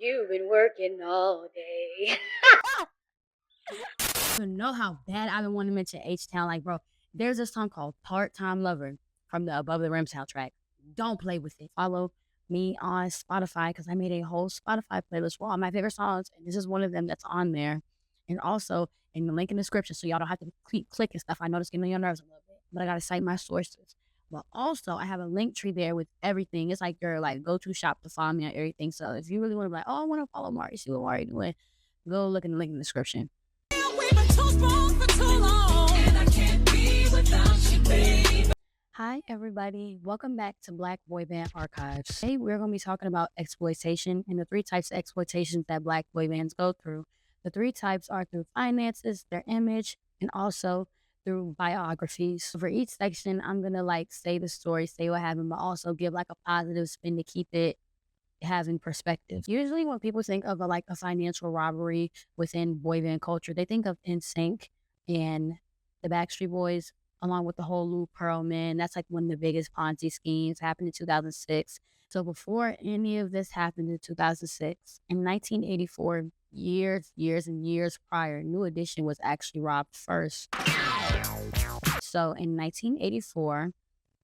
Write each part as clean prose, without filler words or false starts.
You've been working all day. You know how bad I've been wanting to mention H-Town. Like, bro, there's a song called Part-Time Lover from the Above the Rim soundtrack. Don't play with it. Follow me on Spotify because I made a whole Spotify playlist for all my favorite songs, and this is one of them that's on there. And also in the link in the description, so y'all don't have to click and stuff. I know it's getting on your nerves a little bit, but I gotta cite my sources. But also, I have a link tree there with everything. It's like your go-to shop to follow me on everything. So if you really want to be like, oh, I want to follow Mari, see what Mari doing, go look in the link in the description. Hi, everybody. Welcome back to Black Boy Band Archives. Today, we're going to be talking about exploitation and the three types of exploitations that Black boy bands go through. The three types are through finances, their image, and also through biographies. For each section, I'm going to say the story, say what happened, but also give a positive spin to keep it having perspective. Usually when people think of a financial robbery within boy band culture, they think of NSYNC and the Backstreet Boys, along with the whole Lou Pearl Man. That's one of the biggest Ponzi schemes, happened in 2006. So before any of this happened in 2006, in 1984, years and years prior, New Edition was actually robbed first. So in 1984,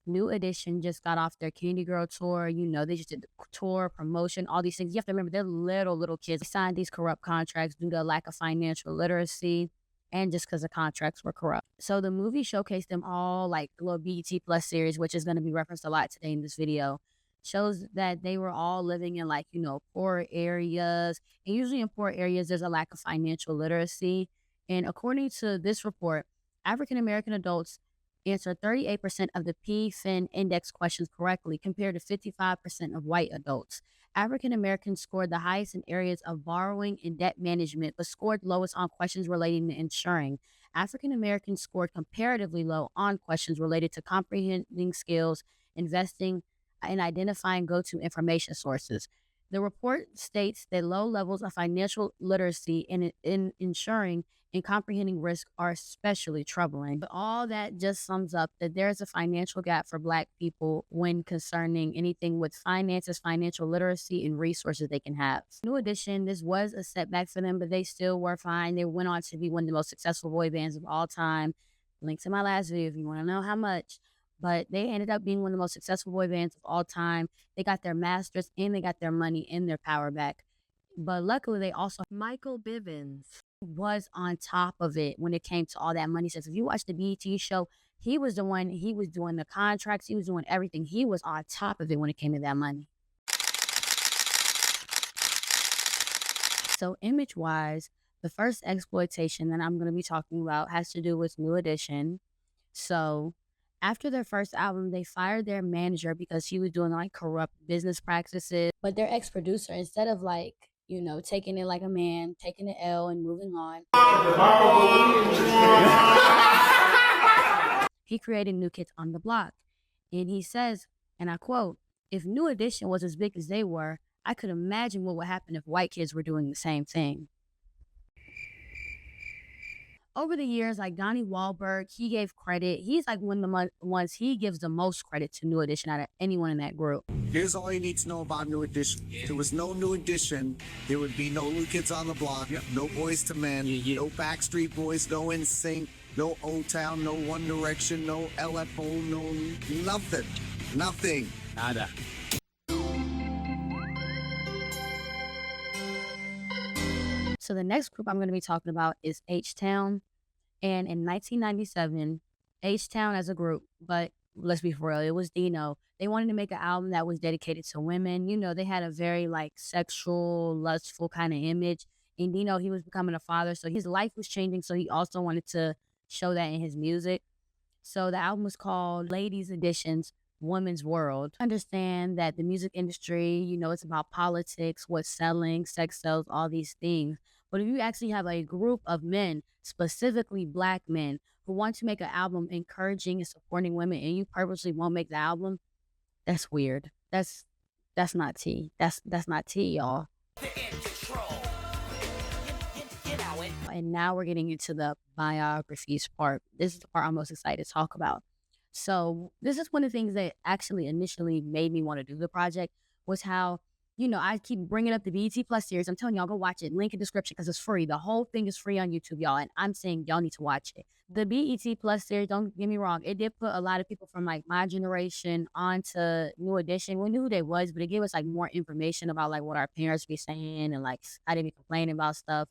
New Edition just got off their Candy Girl tour. They just did the tour, promotion, all these things. You have to remember, they're little kids. They signed these corrupt contracts due to lack of financial literacy and just because the contracts were corrupt. So the movie showcased them all, the little BET Plus series, which is going to be referenced a lot today in this video, shows that they were all living in poor areas. And usually in poor areas, there's a lack of financial literacy. And according to this report, African-American adults answered 38% of the PFIN index questions correctly, compared to 55% of white adults. African Americans scored the highest in areas of borrowing and debt management, but scored lowest on questions relating to insuring. African Americans scored comparatively low on questions related to comprehending skills, investing, and identifying go-to information sources. The report states that low levels of financial literacy in insuring and comprehending risk are especially troubling. But all that just sums up that there's a financial gap for Black people when concerning anything with finances, financial literacy, and resources they can have. New Edition, this was a setback for them, but they still were fine. They went on to be one of the most successful boy bands of all time. Link to my last video if you want to know how much. But they ended up being one of the most successful boy bands of all time. They got their masters and they got their money and their power back. But luckily, they also, Michael Bivins was on top of it when it came to all that money. So if you watch the BET show, he was the one, he was doing the contracts, he was doing everything. He was on top of it when it came to that money. So image-wise, the first exploitation that I'm going to be talking about has to do with New Edition. So after their first album, they fired their manager because he was doing corrupt business practices. But their ex-producer, instead of taking it like a man, taking the L and moving on, he created New Kids on the Block. And he says, and I quote, "If New Edition was as big as they were, I could imagine what would happen if white kids were doing the same thing." Over the years, Donnie Wahlberg, he gave credit. He's one of the ones, he gives the most credit to New Edition out of anyone in that group. Here's all you need to know about New Edition. If there was no New Edition, there would be no New Kids on the Block, no Boys to Men, no Backstreet Boys, no NSYNC, no Old Town, no One Direction, no LFO, no nothing. Nothing. Nada. So the next group I'm going to be talking about is H-Town. And in 1997, H-Town as a group, but let's be for real, it was Dino. They wanted to make an album that was dedicated to women. They had a very sexual, lustful kind of image. And Dino, he was becoming a father, so his life was changing. So he also wanted to show that in his music. So the album was called Ladies Edition's Women's World. Understand that the music industry, it's about politics, what's selling, sex sells, all these things. But if you actually have a group of men, specifically Black men, who want to make an album encouraging and supporting women, and you purposely won't make the album, that's weird. That's not tea. That's not tea, y'all. And now we're getting into the biographies part. This is the part I'm most excited to talk about. So this is one of the things that actually initially made me want to do the project, was how you know, I keep bringing up the BET Plus series. I'm telling y'all, go watch it. Link in description because it's free. The whole thing is free on YouTube, y'all. And I'm saying y'all need to watch it. The BET Plus series, don't get me wrong, it did put a lot of people from like my generation onto New Edition. We knew who they was, but it gave us like more information about like what our parents be saying and like how they be complaining about stuff.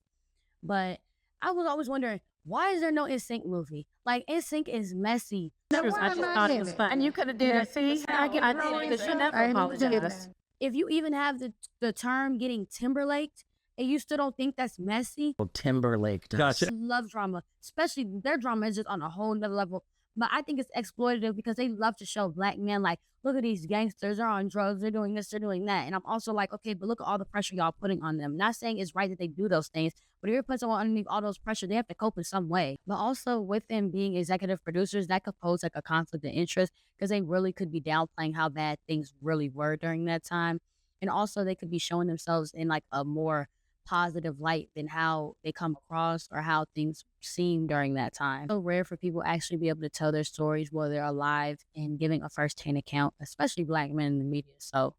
But I was always wondering, why is there no NSYNC movie? Like NSYNC is messy. I just thought it was fun. And you could have did it. See, I did because you never apologize. If you even have the term getting Timberlaked and you still don't think that's messy, Timberlake does. Gotcha. I love drama, especially their drama is just on a whole nother level. But I think it's exploitative because they love to show black men like, look at these gangsters, they're on drugs, they're doing this, they're doing that. And I'm also like, okay, but look at all the pressure y'all putting on them. Not saying it's right that they do those things, but if you're putting someone underneath all those pressure, they have to cope in some way. But also with them being executive producers, that could pose like a conflict of interest because they really could be downplaying how bad things really were during that time. And also they could be showing themselves in like a more positive light than how they come across or how things seem during that time. So rare for people actually be able to tell their stories while they're alive and giving a first-hand account, especially black men in the media. So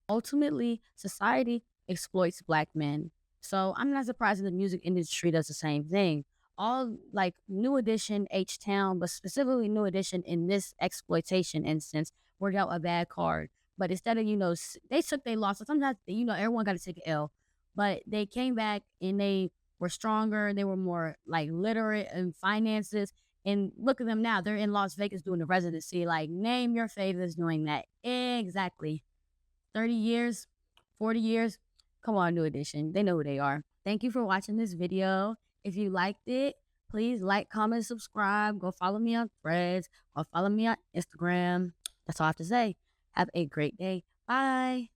ultimately, society exploits black men. So I'm not surprised that the music industry does the same thing. All like New Edition, H-Town, but specifically New Edition in this exploitation instance were dealt a bad card. But instead of, you know, they took their loss. So sometimes, you know, everyone got to take an L. But they came back and they were stronger. They were more like literate in finances. And look at them now. They're in Las Vegas doing the residency. Like, name your favorites doing that. Exactly. 30 years, 40 years. Come on, New Edition. They know who they are. Thank you for watching this video. If you liked it, please like, comment, subscribe. Go follow me on Threads. Go follow me on Instagram. That's all I have to say. Have a great day. Bye.